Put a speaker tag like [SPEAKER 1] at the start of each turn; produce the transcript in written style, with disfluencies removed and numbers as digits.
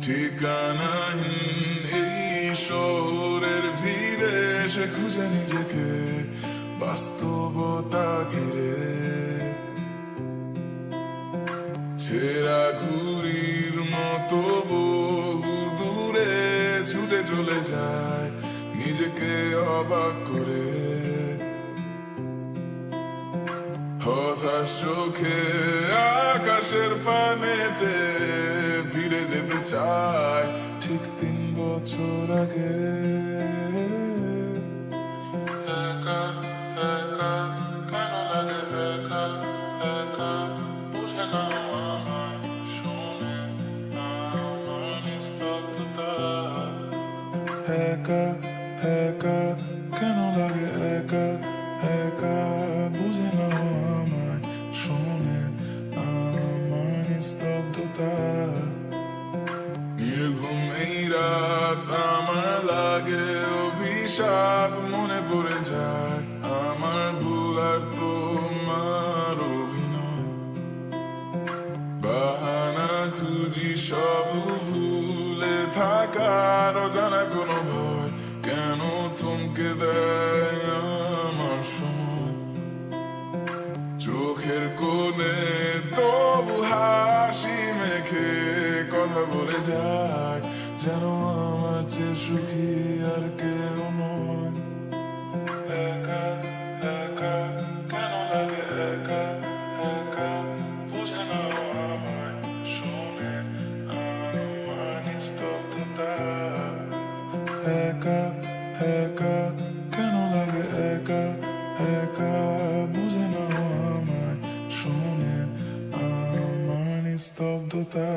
[SPEAKER 1] ঠিকানাহীন এই শহরের ভিড়ে সে খুঁজে নিজেকে বাস্তবতা ঘিরে। ছেঁড়া ঘুড়ির মতো বহু দূরে ছুটে চলে যায় নিজেকে অবাক করে। হতাশ চোখে আকাশের পানে চেয়ে ফিরে যেতে চায় ঠিক 3 বছর আগে। একা একা কেন লাগে, একা একা বুঝে না আমায়, শোনে না আমার নিস্তব্ধতা। একা একা কেন লাগে, একা একা বুঝে না আমায়, শোনে আমার নিস্তব্ধতা। নির্ঘুম এই রাত আমার লাগে অভিশাপ, মনে পড়ে যায় আমার ভুল আর তোমার অভিনয়। বাহানা খুঁজি সব ভুলে থাকার অজানা কোনো ভয় কেন থমকে দেয় আমার সময়। চোখের কোণে তবু হাসি মেখে কথা বলে যায় যেন আমার চেয়ে সুখী আর কেউ নয়। একা একা কেন লাগে, একা একা বুঝে না আমায়, শোনে আমার নিস্তব্ধতা। একা একা কেন লাগে, একা একা বুঝে না আমায়, শোনে আমার নিস্তব্ধতা।